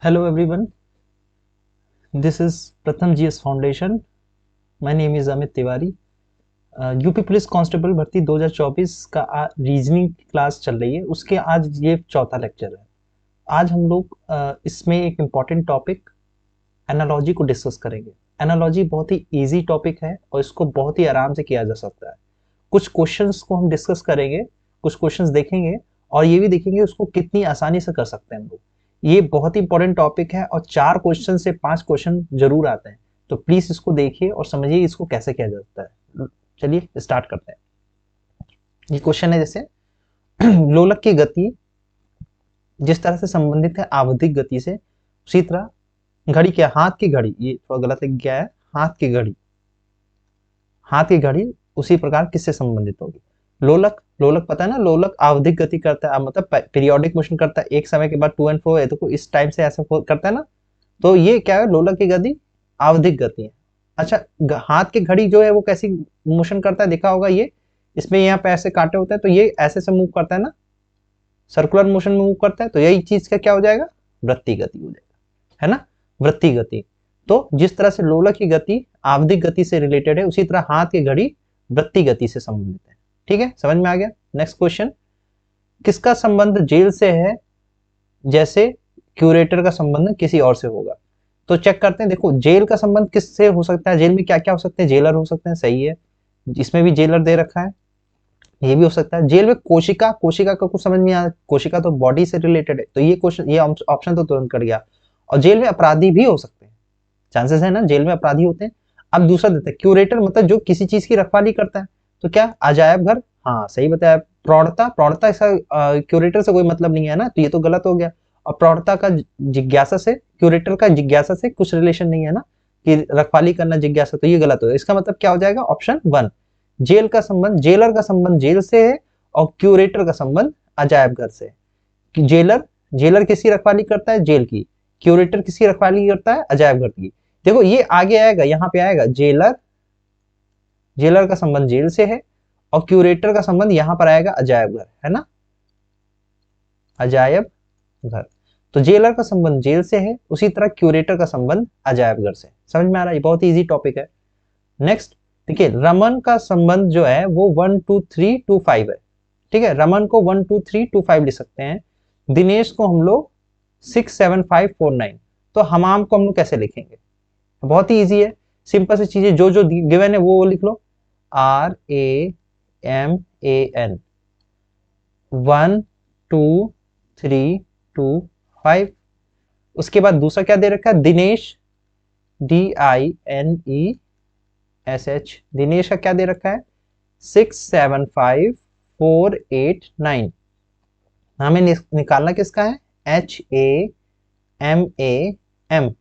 Hello everyone, this is Pratham GS Foundation. My name is Amit Tiwari. UP police constable भर्ती 2024 का reasoning class चल रही है, उसके आज ये चौथा लेक्चर है। आज हम लोग इसमें एक इम्पॉर्टेंट टॉपिक एनालॉजी को डिस्कस करेंगे। एनालॉजी बहुत ही इजी टॉपिक है और इसको बहुत ही आराम से किया जा सकता है। कुछ क्वेश्चंस को हम डिस्कस करेंगे, कुछ क्वेश्चंस देखेंगे और ये भी देखेंगे उसको कितनी आसानी से कर सकते हैं हम लोग। ये बहुत ही इंपॉर्टेंट टॉपिक है और 4 क्वेश्चन से 5 क्वेश्चन जरूर आते हैं, तो प्लीज इसको देखिए और समझिए इसको कैसे किया जाता है। चलिए स्टार्ट करते हैं। ये क्वेश्चन है जैसे लोलक की गति जिस तरह से संबंधित है आवधिक गति से, उसी तरह घड़ी क्या, हाथ की घड़ी, ये थोड़ा गलत लिख गया है, हाथ की घड़ी, हाथ की घड़ी उसी प्रकार किससे संबंधित होगी। लोलक, लोलक पता है ना, लोलक आवधिक गति करता है, मतलब पीरियोडिक मोशन करता है, एक समय के बाद टू एंड फ्रो है, तो इस टाइम से ऐसे करता है ना, तो ये क्या है, लोलक की गति आवधिक गति है। अच्छा, हाथ की घड़ी जो है वो कैसी मोशन करता है, देखा होगा ये, इसमें यहाँ पे ऐसे कांटे होते हैं, तो ये ऐसे से मूव करता है ना, सर्कुलर मोशन में मूव करता है, तो यही चीज का क्या हो जाएगा, वृत्ति गति हो जाएगा, है ना, वृत्ति गति। तो जिस तरह से लोलक की गति आवधिक गति से रिलेटेड है, उसी तरह हाथ की घड़ी वृत्ति गति से संबंधित है। ठीक है, समझ में आ गया। नेक्स्ट क्वेश्चन, किसका संबंध जेल से है जैसे क्यूरेटर का संबंध किसी और से होगा। तो चेक करते हैं, देखो जेल का संबंध किससे हो सकता है, जेल में क्या क्या हो सकते हैं, जेलर हो सकते हैं, सही है, इसमें भी जेलर दे रखा है, ये भी हो सकता है। जेल में कोशिका, कोशिका का कुछ समझ में आया, कोशिका तो बॉडी से रिलेटेड है, तो ये क्वेश्चन, ये ऑप्शन तो तुरंत कट गया। और जेल में अपराधी भी हो सकते हैं, चांसेस है ना, जेल में अपराधी होते हैं। अब दूसरा देते हैं, क्यूरेटर मतलब जो किसी चीज की रखवाली करता है, तो क्या अजायब घर, हाँ सही बताया। प्रौढ़ता, प्रौढ़ता ऐसा क्यूरेटर से कोई मतलब नहीं है ना, तो ये तो गलत हो गया। और प्रौढ़ता का जिज्ञासा से, क्यूरेटर का जिज्ञासा से कुछ रिलेशन नहीं है ना, कि रखवाली करना जिज्ञासा, तो ये गलत हो गया। इसका मतलब क्या हो जाएगा, ऑप्शन 1, जेल का संबंध, जेलर का संबंध जेल से है और क्यूरेटर का संबंध अजायब घर से। जेलर, जेलर किसकी रखवाली करता है, जेल की, क्यूरेटर किसकी रखवाली करता है, अजायब घर की। देखो ये आगे आएगा, यहाँ पे आएगा जेलर, जेलर का संबंध जेल से है और क्यूरेटर का संबंध यहाँ पर आएगा अजायब घर, है ना, अजायब घर। तो जेलर का संबंध जेल से है, उसी तरह क्यूरेटर का संबंध अजायब घर से। समझ में आ रहा है, बहुत ही इजी टॉपिक है। नेक्स्ट देखिए, रमन का संबंध जो है वो 1 2 3 2 5 है। ठीक है, रमन को 1 2 3 2 5 लिख सकते हैं, दिनेश को हम लोग 6 7 5 4 9। तो हमाम को हम लोग कैसे लिखेंगे, बहुत ही इजी है, सिंपल सी चीजें, जो जो गिवन है वो लिख लो, RAMAN, 1 2 3 2 5। उसके बाद दूसरा क्या दे रखा है, दिनेश, DINESH, दिनेश का क्या दे रखा है, 6 7 5 4 8 9। हमें निकालना किसका है, HAMAM।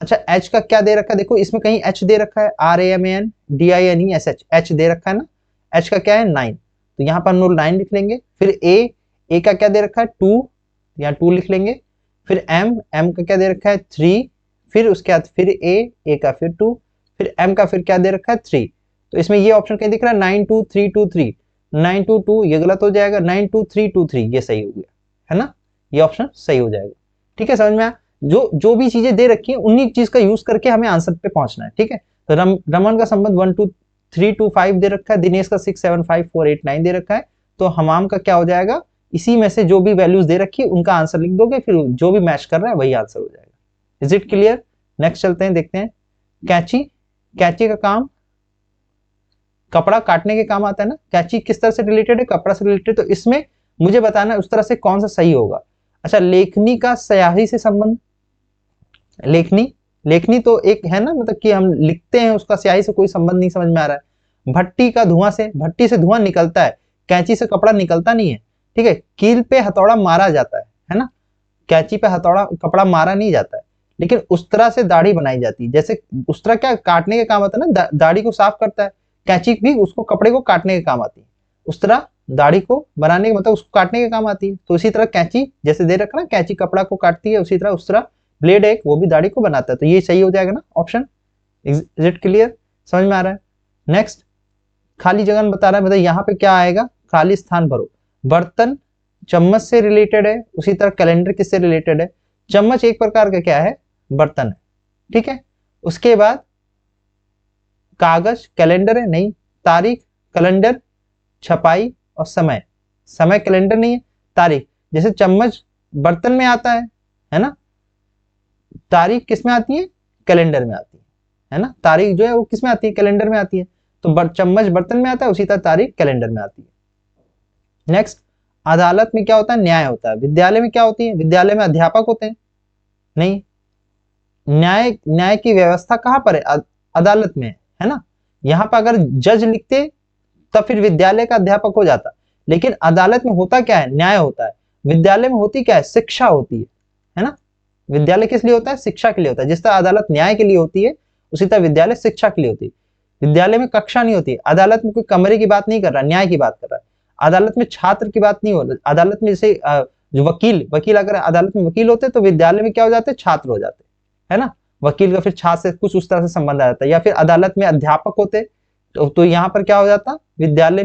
अच्छा, एच का क्या दे रखा है, देखो इसमें कहीं एच दे रखा है, RAMANDINESH, एच दे रखा है ना, एच का क्या है 9, तो यहाँ पर हम लोग 9 लिख लेंगे। फिर ए का क्या दे रखा है 2, यहाँ 2 लिख लेंगे। फिर एम का क्या दे रखा है 3, फिर उसके बाद फिर ए का फिर 2, फिर एम का फिर क्या दे रखा है 3। तो इसमें ये ऑप्शन कहीं दिख रहा है 9 2 3 2 3, 9 2 2 ये गलत हो जाएगा, 9 2 3 2 3 ये सही हो गया, है ना, ये ऑप्शन सही हो जाएगा। ठीक है, समझ में आया। जो जो भी चीजें दे रखी है उन्हीं चीज का यूज करके हमें आंसर पे पहुंचना है। ठीक है, तो रमन का संबंध 1 2 3 2 5 दे रखा है, दिनेश का 6 7 5 4 8 9 दे रखा है, तो हमाम का क्या हो जाएगा, इसी में से जो भी वैल्यूज दे रखी है उनका आंसर लिख दोगे, फिर जो भी मैच कर रहा है वही आंसर हो जाएगा। Is it clear. नेक्स्ट चलते हैं, देखते हैं कैंची, कैंची का काम कपड़ा काटने के काम आता है ना, कैंची किस तरह से रिलेटेड है, कपड़ा से रिलेटेड, तो इसमें मुझे बताना है उस तरह से कौन सा सही होगा। अच्छा, लेखनी का स्याही से संबंध, लेखनी, लेखनी तो एक है ना, मतलब कि हम लिखते हैं, उसका स्याही से कोई संबंध नहीं समझ में आ रहा है। भट्टी का धुआं से, भट्टी से धुआं निकलता है, कैंची से कपड़ा निकलता नहीं है। ठीक है, कील पे हथौड़ा मारा जाता है ना, कैंची पे हथौड़ा कपड़ा मारा नहीं जाता है, लेकिन उस तरह से दाढ़ी बनाई जाती है, जैसे उस तरह क्या काटने के काम आता है ना, दाढ़ी को साफ करता है, कैंची भी उसको कपड़े को काटने के काम आती है, उस तरह दाढ़ी को बनाने के मतलब उसको काटने के काम आती है। तो इसी तरह कैंची जैसे दे रखा ना, कैंची कपड़ा को काटती है, उसी तरह उस तरह ब्लेड एक वो भी दाढ़ी को बनाता है, तो ये सही हो जाएगा ना ऑप्शन। इज इट क्लियर, समझ में आ रहा है। नेक्स्ट, खाली जगह में बता रहा है, मतलब यहाँ पे क्या आएगा, खाली स्थान भरो। बर्तन चम्मच से रिलेटेड है, उसी तरह कैलेंडर किससे रिलेटेड है, चम्मच एक प्रकार का क्या है, बर्तन है, ठीक है। उसके बाद कागज कैलेंडर है, नहीं। तारीख कैलेंडर, छपाई और समय, समय कैलेंडर नहीं है, तारीख। जैसे चम्मच बर्तन में आता है ना, तारीख किस में आती है, कैलेंडर में आती है ना। तारीख जो है वो किस में आती है, कैलेंडर में आती है। तो चम्मच बर्तन में आता है, उसी तरह तारीख कैलेंडर में आती है। नेक्स्ट, अदालत में क्या होता है, न्याय होता है। विद्यालय में क्या होती है, विद्यालय में अध्यापक होते हैं, नहीं। न्याय, न्याय की व्यवस्था कहां पर है, अदालत में है ना। यहां पर अगर जज लिखते तब फिर विद्यालय का अध्यापक हो जाता, लेकिन अदालत में होता क्या है, न्याय होता है। विद्यालय में होती क्या है, शिक्षा होती है ना। विद्यालय किस लिए होता है, शिक्षा के लिए होता है। जिस तरह अदालत न्याय के लिए होती है, उसी तरह विद्यालय शिक्षा के लिए होती है। विद्यालय में कक्षा नहीं होती, अदालत में कोई कमरे की बात नहीं कर रहा, न्याय की बात कर रहा है। अदालत में छात्र की बात नहीं हो रही, अदालत में जैसे जो वकील अगर अदालत में वकील होते तो विद्यालय में क्या हो जाते, छात्र हो जाते, है ना। वकील का फिर छात्र से कुछ उस तरह से संबंध आ जाता है। या फिर अदालत में अध्यापक होते तो यहाँ पर क्या हो जाता, विद्यालय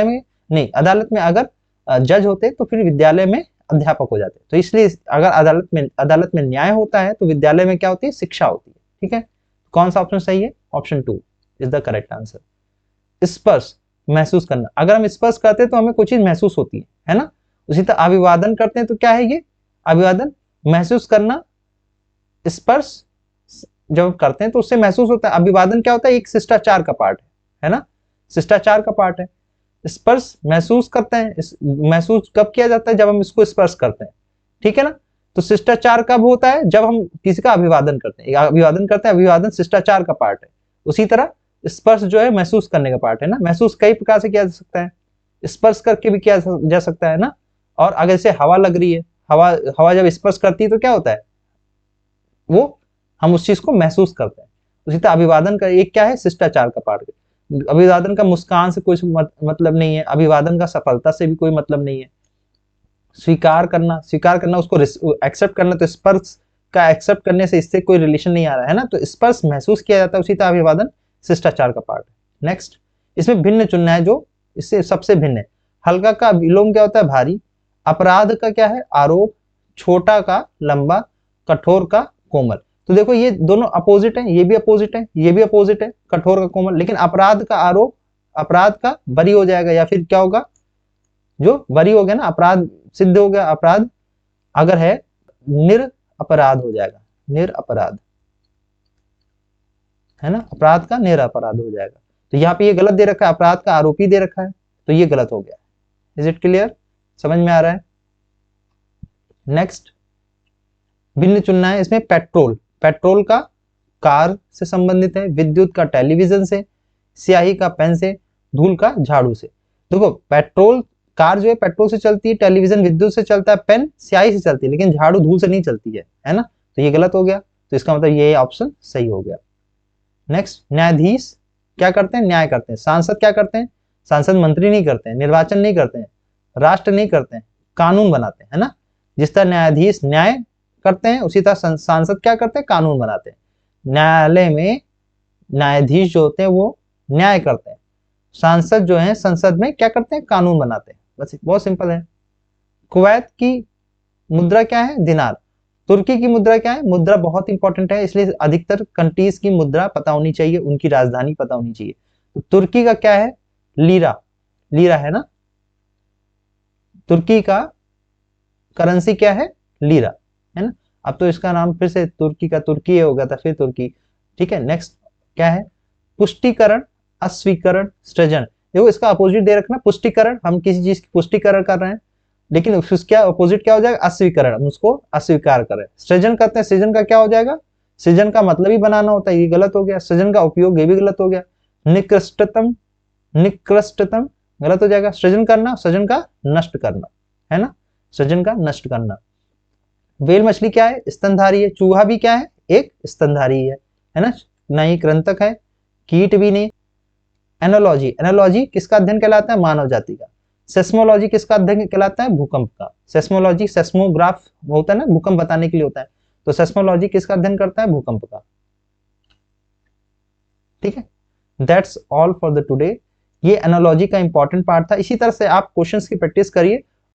में नहीं, अदालत में अगर जज होते तो फिर विद्यालय में अध्यापक हो जाते। तो इसलिए अगर अदालत में न्याय होता है तो विद्यालय में क्या होती है, शिक्षा होती है, ठीक है। कौन सा ऑप्शन सही है, option 2 is the correct answer. स्पर्श, महसूस करना। अगर हम स्पर्श करते हैं तो हमें कुछ चीज महसूस होती है ना। उसी तरह अभिवादन करते हैं तो क्या है ये, अभिवादन, महसूस करना। स्पर्श जब करते हैं तो उससे महसूस होता है। अभिवादन क्या होता है, एक शिष्टाचार का पार्ट है ना, शिष्टाचार का पार्ट है। स्पर्श महसूस करते हैं, महसूस कब किया जाता है, जब हम इसको स्पर्श करते हैं, ठीक है ना। तो शिष्टाचार कब होता है, जब हम किसी का अभिवादन करते हैं, अभिवादन शिष्टाचार का पार्ट है। उसी तरह स्पर्श जो है महसूस करने का पार्ट है ना। महसूस कई प्रकार से किया जा सकता है, स्पर्श करके भी किया जा सकता है ना। और अगर से हवा लग रही है, हवा जब स्पर्श करती है तो क्या होता है, वो हम उस चीज को महसूस करते हैं। उसी तरह अभिवादन का एक क्या है, शिष्टाचार का पार्ट है। अभिवादन का मुस्कान से कोई मतलब नहीं है, अभिवादन का सफलता से भी कोई मतलब नहीं है। स्वीकार करना उसको एक्सेप्ट करना, तो स्पर्श का एक्सेप्ट करने से इससे कोई रिलेशन नहीं आ रहा है ना। तो स्पर्श महसूस किया जाता है, उसी तरह अभिवादन शिष्टाचार का पार्ट है। नेक्स्ट, इसमें भिन्न चुनना है जो इससे सबसे भिन्न है। हल्का का विलोम क्या होता है, भारी। अपराध का क्या है, आरोप। छोटा का लंबा, कठोर का कोमल। तो देखो ये दोनों अपोजिट है, ये भी अपोजिट है, ये भी अपोजिट है, कठोर का कोमल। लेकिन अपराध का आरोप, अपराध का बरी हो जाएगा, या फिर क्या होगा, जो बरी हो गया ना, अपराध सिद्ध हो गया, अपराध अगर है निरअपराध हो जाएगा, निरअपराध है ना, अपराध का निरअपराध हो जाएगा। तो यहाँ पे ये गलत दे रखा है, अपराध का आरोपी दे रखा है, तो ये गलत हो गया। इज इट क्लियर, समझ में आ रहा है। नेक्स्ट, भिन्न चुनना है। इसमें पेट्रोल, पेट्रोल का कार से संबंधित है, विद्युत का टेलीविजन से, स्याही का पेन से, धूल का झाड़ू से। देखो पेट्रोल, कार जो है पेट्रोल से चलती है, टेलीविजन विद्युत से चलता है, पेन स्याही से चलती है, लेकिन झाड़ू धूल से नहीं चलती है ना। तो ये गलत हो गया, तो इसका मतलब ये ऑप्शन सही हो गया। नेक्स्ट, न्यायाधीश क्या करते हैं, न्याय करते हैं। सांसद क्या करते हैं, सांसद मंत्री नहीं करते हैं, निर्वाचन नहीं करते हैं, राष्ट्र नहीं करते हैं, कानून बनाते हैं, है ना। जिस तरह न्यायाधीश न्याय करते हैं, उसी तरह सांसद क्या करते हैं, कानून बनाते हैं। न्यायालय में न्यायाधीश जो होते हैं वो न्याय करते हैं, सांसद जो है संसद में क्या करते हैं, कानून बनाते हैं। बस बहुत सिंपल है। कुवैत की मुद्रा क्या है, दिनार। तुर्की की मुद्रा क्या है, मुद्रा बहुत इंपॉर्टेंट है, इसलिए अधिकतर कंट्रीज की मुद्रा पता होनी चाहिए, उनकी राजधानी पता होनी चाहिए। तो तुर्की का क्या है, लीरा, लीरा है ना। तुर्की का करेंसी क्या है, लीरा, है ना। अब तो इसका नाम फिर से तुर्की का तुर्की हो गया था, फिर तुर्की, ठीक है। नेक्स्ट क्या है, पुष्टिकरण, अस्वीकरण, सृजन। देखो इसका अपोजिट दे रखना, पुष्टिकरण, हम किसी चीज की पुष्टिकरण कर रहे हैं, लेकिन उसका अपोजिट क्या हो जाएगा, अस्वीकरण, हम उसको अस्वीकार कर रहे हैं। सृजन करते हैं, सृजन का क्या हो जाएगा, सृजन का मतलब ही बनाना होता है, ये गलत हो गया। सृजन का उपयोग, ये भी गलत हो गया। निकृष्टतम, निकृष्टतम गलत हो जाएगा। सृजन करना, सृजन का नष्ट करना, है ना, सृजन का नष्ट करना। व्हेल मछली क्या है, स्तनधारी है। चूहा भी क्या है, एक स्तनधारी है ना, ना ही कृंतक है, कीट भी नहीं। एनोलॉजी, एनोलॉजी किसका अध्ययन कहलाता है, मानव जाति का। सेस्मोलॉजी किसका अध्ययन कहलाता है, भूकंप का। सेस्मोलॉजी, सेस्मोग्राफ होता है ना, भूकंप बताने के लिए होता है, तो सेस्मोलॉजी किसका अध्ययन करता है, भूकंप का, ठीक है। That's all for the today. ये एनोलॉजी का इंपॉर्टेंट पार्ट था। इसी तरह से आप क्वेश्चंस की प्रैक्टिस करिए